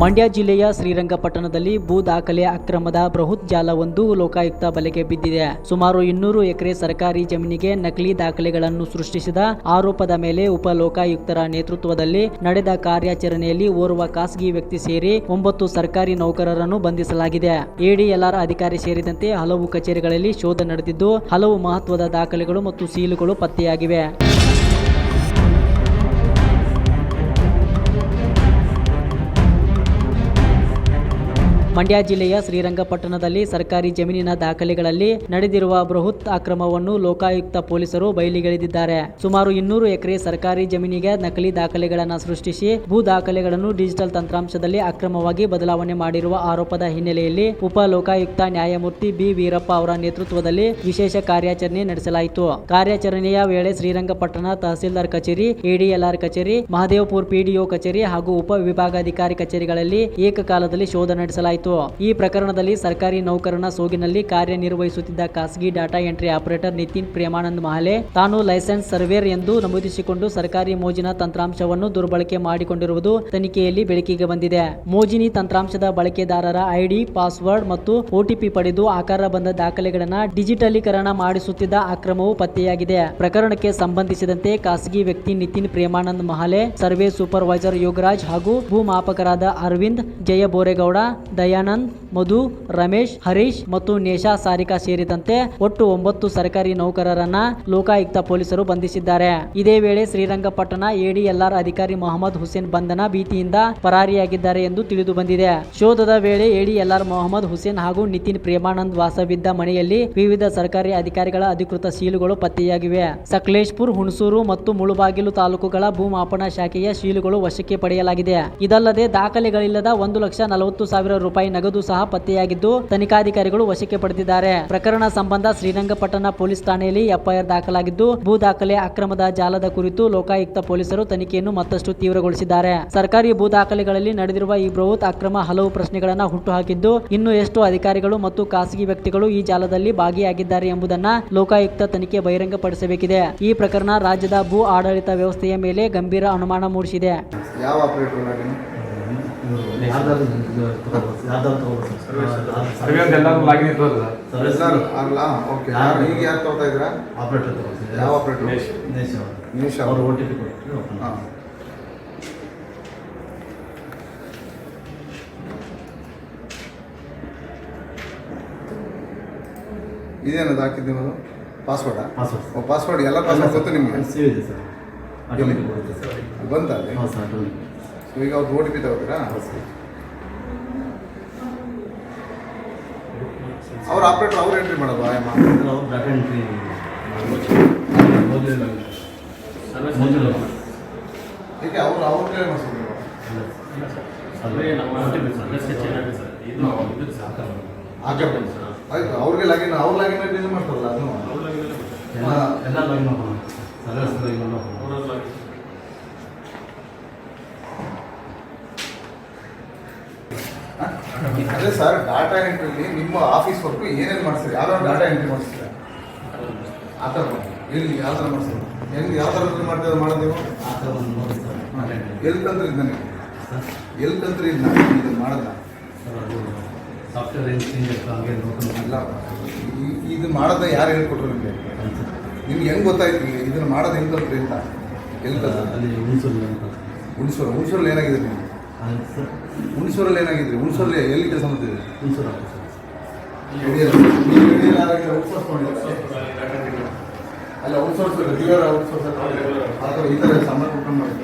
ಮಂಡ್ಯ ಜಿಲ್ಲೆಯ ಶ್ರೀರಂಗಪಟ್ಟಣದಲ್ಲಿ ಭೂ ದಾಖಲೆ ಅಕ್ರಮದ ಬೃಹತ್ ಜಾಲವೊಂದು ಲೋಕಾಯುಕ್ತ ಬಲೆಗೆ ಬಿದ್ದಿದೆ. ಸುಮಾರು 200 ಎಕರೆ ಸರ್ಕಾರಿ ಜಮೀನಿಗೆ ನಕಲಿ ದಾಖಲೆಗಳನ್ನು ಸೃಷ್ಟಿಸಿದ ಆರೋಪದ ಮೇಲೆ ಉಪ ಲೋಕಾಯುಕ್ತರ ನೇತೃತ್ವದಲ್ಲಿ ನಡೆದ ಕಾರ್ಯಾಚರಣೆಯಲ್ಲಿ ಓರ್ವ ಖಾಸಗಿ ವ್ಯಕ್ತಿ ಸೇರಿ 9 ಸರ್ಕಾರಿ ನೌಕರರನ್ನು ಬಂಧಿಸಲಾಗಿದೆ. ಎಡಿಎಲ್ಆರ್ ಅಧಿಕಾರಿ ಸೇರಿದಂತೆ ಹಲವು ಕಚೇರಿಗಳಲ್ಲಿ ಶೋಧ ನಡೆದಿದ್ದು, ಹಲವು ಮಹತ್ವದ ದಾಖಲೆಗಳು ಮತ್ತು ಸೀಲುಗಳು ಪತ್ತೆಯಾಗಿವೆ. ಮಂಡ್ಯ ಜಿಲ್ಲೆಯ ಶ್ರೀರಂಗಪಟ್ಟಣದಲ್ಲಿ ಸರ್ಕಾರಿ ಜಮೀನಿನ ದಾಖಲೆಗಳಲ್ಲಿ ನಡೆದಿರುವ ಬೃಹತ್ ಅಕ್ರಮವನ್ನು ಲೋಕಾಯುಕ್ತ ಪೊಲೀಸರು ಬಯಲಿಗೆಳೆದಿದ್ದಾರೆ. ಸುಮಾರು 200 ಎಕರೆ ಸರ್ಕಾರಿ ಜಮೀನಿಗೆ ನಕಲಿ ದಾಖಲೆಗಳನ್ನು ಸೃಷ್ಟಿಸಿ ಭೂ ದಾಖಲೆಗಳನ್ನು ಡಿಜಿಟಲ್ ತಂತ್ರಾಂಶದಲ್ಲಿ ಅಕ್ರಮವಾಗಿ ಬದಲಾವಣೆ ಮಾಡಿರುವ ಆರೋಪದ ಹಿನ್ನೆಲೆಯಲ್ಲಿ ಉಪ ಲೋಕಾಯುಕ್ತ ನ್ಯಾಯಮೂರ್ತಿ ಬಿ ವೀರಪ್ಪ ಅವರ ನೇತೃತ್ವದಲ್ಲಿ ವಿಶೇಷ ಕಾರ್ಯಾಚರಣೆ ನಡೆಸಲಾಯಿತು. ಕಾರ್ಯಾಚರಣೆಯ ವೇಳೆ ಶ್ರೀರಂಗಪಟ್ಟಣ ತಹಸೀಲ್ದಾರ್ ಕಚೇರಿ, ಎಡಿಎಲ್ಆರ್ ಕಚೇರಿ, ಮಹದೇವಪುರ ಪಿಡಿಒ ಕಚೇರಿ ಹಾಗೂ ಉಪ ವಿಭಾಗಾಧಿಕಾರಿ ಕಚೇರಿಗಳಲ್ಲಿ ಏಕಕಾಲದಲ್ಲಿ ಶೋಧ ನಡೆಸಲಾಯಿತು. ಈ ಪ್ರಕರಣದಲ್ಲಿ ಸರ್ಕಾರಿ ನೌಕರನ ಸೋಗಿನಲ್ಲಿ ಕಾರ್ಯನಿರ್ವಹಿಸುತ್ತಿದ್ದ ಖಾಸಗಿ data entry operator Nitin Premanand Mahale ತಾನು ಲೈಸೆನ್ಸ್ ಸರ್ವೇರ್ ಎಂದು ನಮೂದಿಸಿಕೊಂಡು ಸರ್ಕಾರಿ ಮೋಜಿನ ತಂತ್ರಾಂಶವನ್ನು ದುರ್ಬಳಕೆ ಮಾಡಿಕೊಂಡಿರುವುದು ತನಿಖೆಯಲ್ಲಿ ಬೆಳಕಿಗೆ ಬಂದಿದೆ. ಮೋಜಿನಿ ತಂತ್ರಾಂಶದ ಬಳಕೆದಾರರ ಐಡಿ, ಪಾಸ್ವರ್ಡ್ ಮತ್ತು OTP ಪಡೆದು ಆಕಾರ ಬಂದ ದಾಖಲೆಗಳನ್ನು ಡಿಜಿಟಲೀಕರಣ ಮಾಡಿಸುತ್ತಿದ್ದ ಅಕ್ರಮವು ಪತ್ತೆಯಾಗಿದೆ. ಪ್ರಕರಣಕ್ಕೆ ಸಂಬಂಧಿಸಿದಂತೆ ಖಾಸಗಿ ವ್ಯಕ್ತಿ ನಿತಿನ್ ಪ್ರೇಮಾನಂದ್ ಮಹಾಲೆ, ಸರ್ವೆ ಸೂಪರ್ವೈಸರ್ ಯೋಗರಾಜ್ ಹಾಗೂ ಭೂಮಾಪಕರಾದ ಅರವಿಂದ್, ಜಯ ಬೋರೇಗೌಡ, ದಯಾನಂದ್, ಮಧು, ರಮೇಶ್, ಹರೀಶ್ ಮತ್ತು ನೇಷಾ ಸಾರಿಕಾ ಸೇರಿದಂತೆ ಒಟ್ಟು 9 ಸರ್ಕಾರಿ ನೌಕರರನ್ನ ಲೋಕಾಯುಕ್ತ ಪೊಲೀಸರು ಬಂಧಿಸಿದ್ದಾರೆ. ಇದೇ ವೇಳೆ ಶ್ರೀರಂಗಪಟ್ಟಣ ಎಡಿಎಲ್ಆರ್ ಅಧಿಕಾರಿ ಮೊಹಮ್ಮದ್ ಹುಸೇನ್ ಬಂಧನ ಭೀತಿಯಿಂದ ಪರಾರಿಯಾಗಿದ್ದಾರೆ ಎಂದು ತಿಳಿದು ಬಂದಿದೆ. ಶೋಧದ ವೇಳೆ ಎಡಿಎಲ್ಆರ್ ಮೊಹಮ್ಮದ್ ಹುಸೇನ್ ಹಾಗೂ ನಿತಿನ್ ಪ್ರೇಮಾನಂದ್ ವಾಸವಿದ್ದ ಮನೆಯಲ್ಲಿ ವಿವಿಧ ಸರ್ಕಾರಿ ಅಧಿಕಾರಿಗಳ ಅಧಿಕೃತ ಸೀಲುಗಳು ಪತ್ತೆಯಾಗಿವೆ. ಸಕಲೇಶಪುರ, ಹುಣಸೂರು ಮತ್ತು ಮುಳುಬಾಗಿಲು ತಾಲೂಕುಗಳ ಭೂಮಾಪನ ಶಾಖೆಯ ಸೀಲುಗಳು ವಶಕ್ಕೆ ಪಡೆಯಲಾಗಿದೆ. ಇದಲ್ಲದೆ ದಾಖಲೆಗಳಿಲ್ಲದ 1,40,000 ರೂಪಾಯಿ ನಗದು ಸಹ ಪತ್ತೆಯಾಗಿದ್ದು, ತನಿಖಾಧಿಕಾರಿಗಳು ವಶಕ್ಕೆ ಪಡೆದಿದ್ದಾರೆ. ಪ್ರಕರಣ ಸಂಬಂಧ ಶ್ರೀರಂಗಪಟ್ಟಣ ಪೊಲೀಸ್ ಠಾಣೆಯಲ್ಲಿ FIR ದಾಖಲಾಗಿದ್ದು, ಭೂ ದಾಖಲೆ ಅಕ್ರಮದ ಜಾಲದ ಕುರಿತು ಲೋಕಾಯುಕ್ತ ಪೊಲೀಸರು ತನಿಖೆಯನ್ನು ಮತ್ತಷ್ಟು ತೀವ್ರಗೊಳಿಸಿದ್ದಾರೆ. ಸರ್ಕಾರಿ ಭೂ ದಾಖಲೆಗಳಲ್ಲಿ ನಡೆದಿರುವ ಈ ಬೃಹತ್ ಅಕ್ರಮ ಹಲವು ಪ್ರಶ್ನೆಗಳನ್ನು ಹುಟ್ಟುಹಾಕಿದ್ದು, ಇನ್ನು ಎಷ್ಟು ಅಧಿಕಾರಿಗಳು ಮತ್ತು ಖಾಸಗಿ ವ್ಯಕ್ತಿಗಳು ಈ ಜಾಲದಲ್ಲಿ ಭಾಗಿಯಾಗಿದ್ದಾರೆ ಎಂಬುದನ್ನ ಲೋಕಾಯುಕ್ತ ತನಿಖೆ ಬಹಿರಂಗಪಡಿಸಬೇಕಿದೆ. ಈ ಪ್ರಕರಣ ರಾಜ್ಯದ ಭೂ ಆಡಳಿತ ವ್ಯವಸ್ಥೆಯ ಮೇಲೆ ಗಂಭೀರ ಅನುಮಾನ ಮೂಡಿಸಿದೆ. ಇದೇನದು ಹಾಕಿದ್ದೀವಿ ನಾವು ಪಾಸ್ವರ್ಡ್ ಎಲ್ಲ ಪಾಸ್ವರ್ಡ್ ಗೊತ್ತು ನಿಮಗೆ ಬಂತಲ್ಲಿ. ಈಗ ಅವ್ರು OTP ತಗೋತೀರಾ? ಅವ್ರ ಆಪ್ರೇಟರ್ ಅವ್ರು ಎಂಟ್ರಿ ಮಾಡೋದು ಈಗ ಅವ್ರ ಕ್ಲಿಯರ್ ಮಾಡಿಸ್ಬೇಕು. ಆಯ್ತು, ಅವ್ರಿಗೆ ಲಾಗಿನ್ ಡಿಲೀಟ್ ಮಾಡ್ತಾರಲ್ಲ ಅದು ಅದೇ ಸರ್, ಡಾಟಾ ಎಂಟ್ರಿಲಿ ನಿಮ್ಮ ಆಫೀಸ್ ವರ್ಕು ಏನೇನು ಮಾಡಿಸ್ತೀರಿ? ಯಾವ ಡಾಟಾ ಎಂಟ್ರಿ ಮಾಡಿಸ್ತೀರಾ? ಆ ಥರ ಎಲ್ಲಿ ಯಾವ ಥರ ಮಾಡಿಸ್ತೀರಿ? ಹೆಂಗೆ ಯಾವ ಥರ ಮಾಡ್ತೀವಿ ಮಾಡೋದು? ಎಲ್ಲಿ ತಂತ್ರಿ ಇದು ನನಗೆ ಎಲ್ಲಿ ತಂತ್ರಿ ಇದು ನಾನು ಇದು ಮಾಡೋದ ಅಲ್ಲ, ಇದು ಮಾಡೋದ ಯಾರು ಹೇಳ್ಕೊಟ್ರು ನಿಮಗೆ? ನಿಮ್ಗೆ ಹೆಂಗೆ ಗೊತ್ತಾಯ್ತು ಇದನ್ನು ಮಾಡೋದು ಹೆಂಗೆ ತಂತ್ರಿ ಅಂತ? ಎಲ್ಲಿ ತಂತ್ರಿ? ಹುಣಸೂರಲ್ಲಿ ಏನಾಗಿದೆ ನೀವು? ಹುಣಸೂರಲ್ಲಿ ಏನಾಗಿದ್ರಿ? ಹುಣಸೂರಲ್ಲಿ ಎಲ್ಲಿ ಕೆಲಸ ಮಾಡ್ತಿದ್ರಿ? ಅಲ್ಲ, ಔಟ್ಸೋರ್ಸ್ ರೆಗ್ಯುಲರ್ ಔಟ್ಸೋರ್ಸ್ ಈ ಥರ ಸಂಬಂಧ ಮಾಡಿ